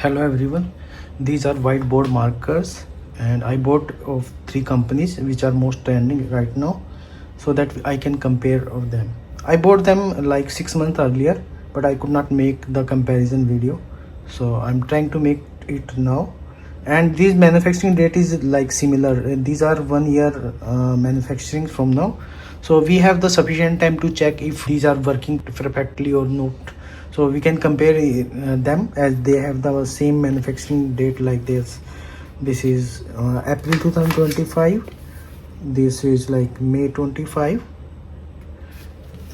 Hello everyone, these are whiteboard markers and I bought of 3 companies which are most trending right now so that I can compare of them. I bought them like 6 months earlier, but I could not make the comparison video, so I'm trying to make it now. And these manufacturing date is like similar. These are 1 year manufacturing from now, so we have the sufficient time to check if these are working perfectly or not, so we can compare them as they have the same manufacturing date like this is April 2025, this is like May 25,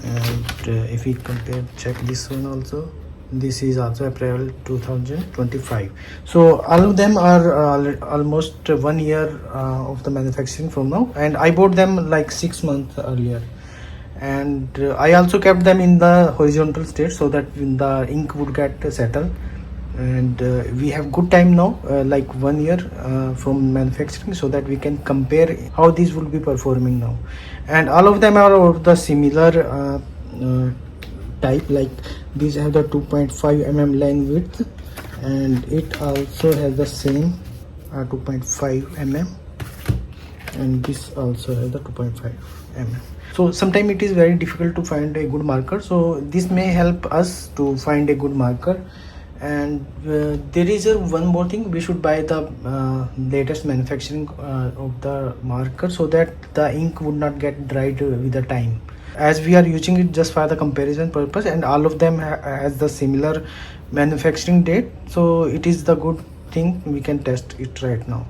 and if we compare, check this one also, this is also April 2025. So all of them are almost 1 year of the manufacturing from now, and I bought them like 6 months earlier. And I also kept them in the horizontal state so that the ink would get settled. And we have good time now, like 1 year from manufacturing, so that we can compare how these will be performing now. And all of them are of the similar type, like these have the 2.5 mm line width, and it also has the same 2.5 mm, and this also has the 2.5 mm. So sometimes it is very difficult to find a good marker, so this may help us to find a good marker. And there is one more thing, we should buy the latest manufacturing of the marker so that the ink would not get dried with the time, as we are using it just for the comparison purpose, and all of them has the similar manufacturing date, so it is the good thing, we can test it right now.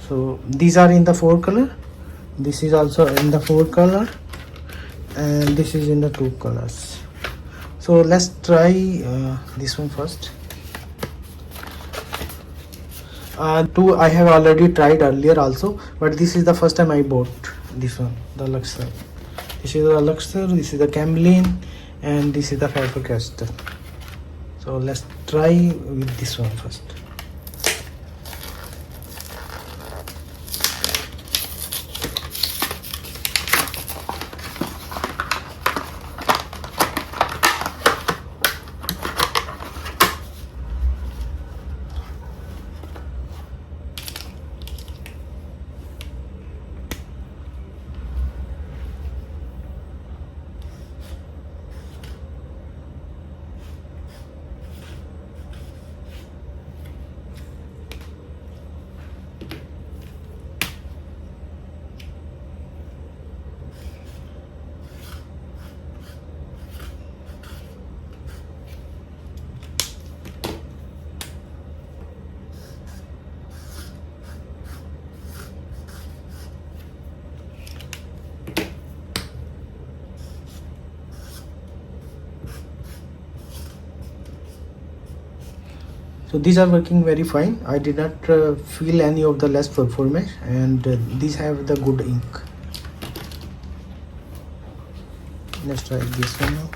So these are in the 4 color, this is also in the 4 color, and this is in the 2 colors. So let's try this one first. 2 I have already tried earlier also, but this is the first time I bought this one, the Luxor. This is the Luxor, this is the Camlin, and this is the Faber Castell. So let's try with this one first. So these are working very fine. I did not feel any of the less performance, and these have the good ink. Let's try this one now.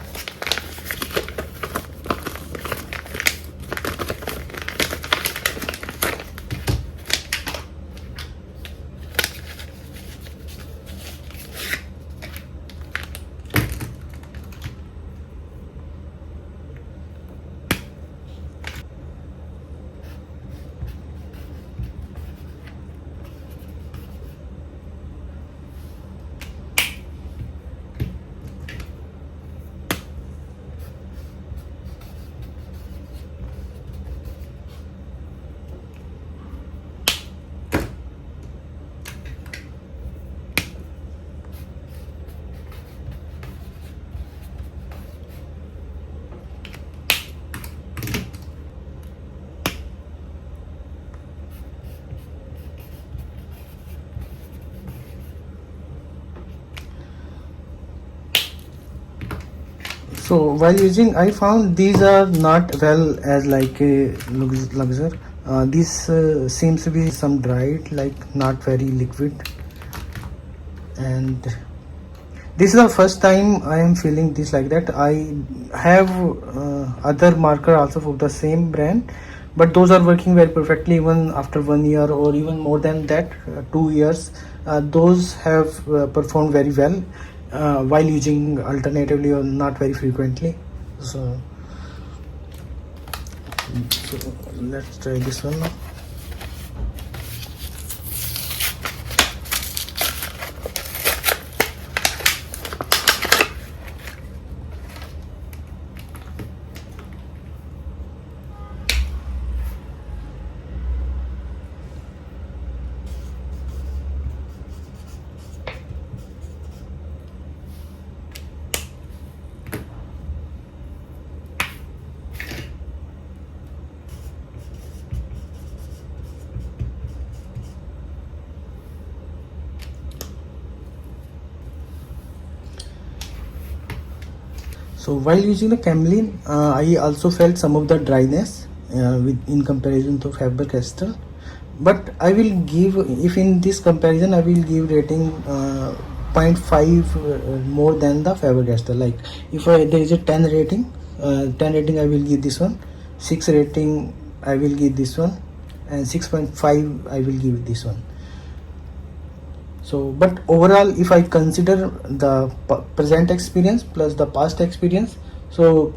So while using, I found these are not well as like a Luxor. This seems to be some dried, like not very liquid. And this is the first time I am feeling this like that. I have other marker also for the same brand, but those are working very perfectly even after 1 year or even more than that, 2 years. Those have performed very well while using alternatively or not very frequently. So So let's try this one now. So while using the Camlin, I also felt some of the dryness in comparison to Faber Castell. But I will give, if in this comparison, I will give rating 0.5 more than the Faber Castell. Like if there is a 10 rating, 10 rating I will give this one, 6 rating I will give this one, and 6.5 I will give this one. So but overall, if I consider the present experience plus the past experience, so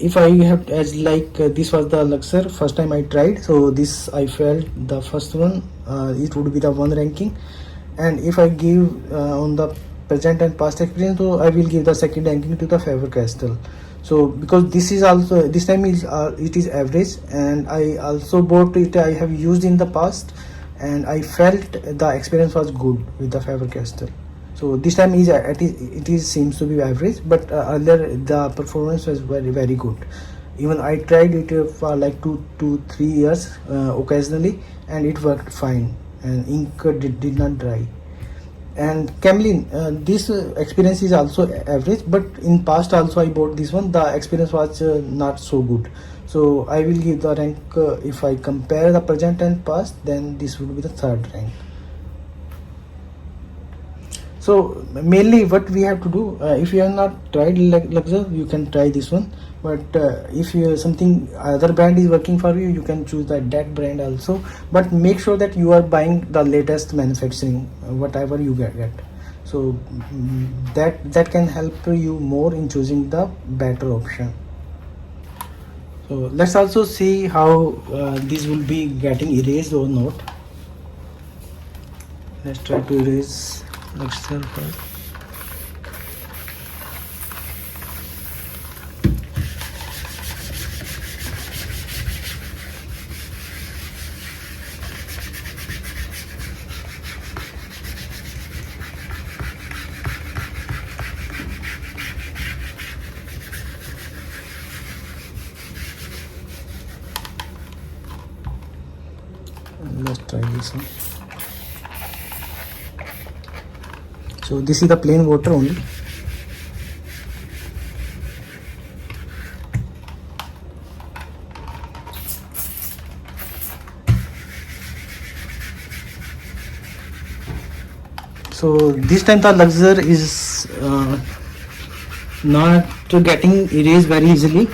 if I have, as like this was the Luxor first time I tried, so this I felt the first one it would be the one ranking, and if I give on the present and past experience, so I will give the second ranking to the Faber Castell. So because this is also, this time is it is average, and I also bought it, I have used in the past, and I felt the experience was good with the Faber Castell. So this time it is seems to be average, but earlier the performance was very good. Even I tried it for like 2 to 3 years occasionally, and it worked fine, and ink did not dry. And Camlin, this experience is also average, but in past also I bought this one, the experience was not so good. So I will give the rank, if I compare the present and past, then this would be the third rank. So mainly what we have to do, if you have not tried Luxor, you can try this one. But if you something other brand is working for you, you can choose that brand also. But make sure that you are buying the latest manufacturing, whatever you get. So that can help you more in choosing the better option. So let's also see how this will be getting erased or not. Let's try to erase Luxor first. Let's try this one. So this is the plain water only. So this time the Luxor is not getting erased very easily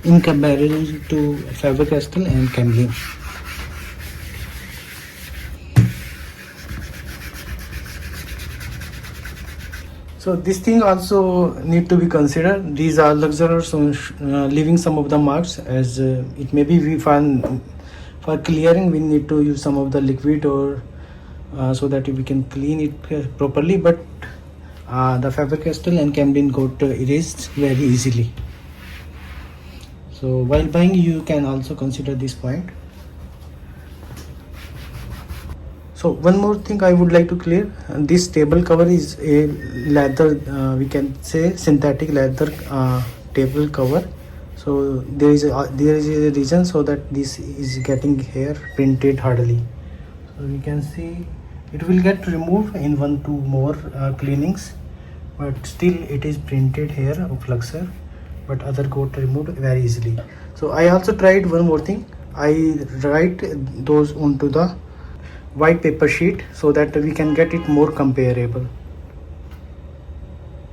in comparison to Faber Castell and Camlin. So this thing also need to be considered. These are Luxor leaving some of the marks, as it may be we find for clearing we need to use some of the liquid or so that we can clean it properly. But the Faber Castell and Camlin got erased very easily. So while buying, you can also consider this point. So one more thing I would like to clear, this table cover is a leather, we can say synthetic leather table cover. So there is a reason so that this is getting here printed hardly. So we can see it will get removed in 1-2 more cleanings, but still it is printed here of Luxor, but other got removed very easily. So I also tried one more thing, I write those onto the white paper sheet so that we can get it more comparable.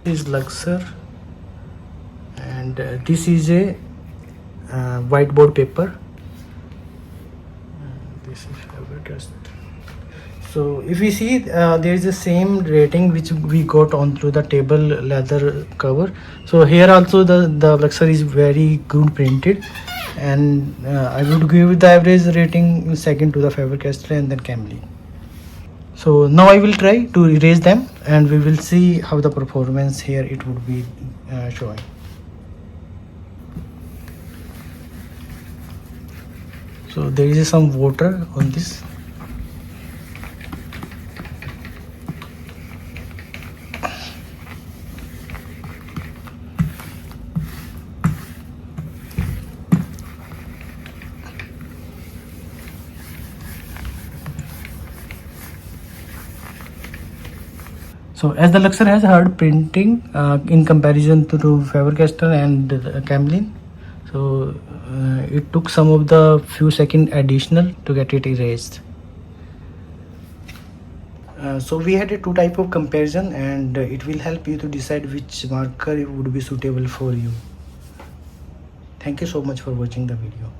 This is Luxor, and this is a whiteboard paper. This is Faber Castell. So if we see there is the same rating which we got onto the table leather cover. So here also the Luxor is very good printed, and I would give the average rating second to the Faber Castell and then Camlin. So now I will try to erase them and we will see how the performance here it would be showing. So there is some water on this. So as the Luxor has hard printing in comparison to Faber Castell and Camlin, so it took some of the few seconds additional to get it erased. So we had a two type of comparison and it will help you to decide which marker would be suitable for you. Thank you so much for watching the video.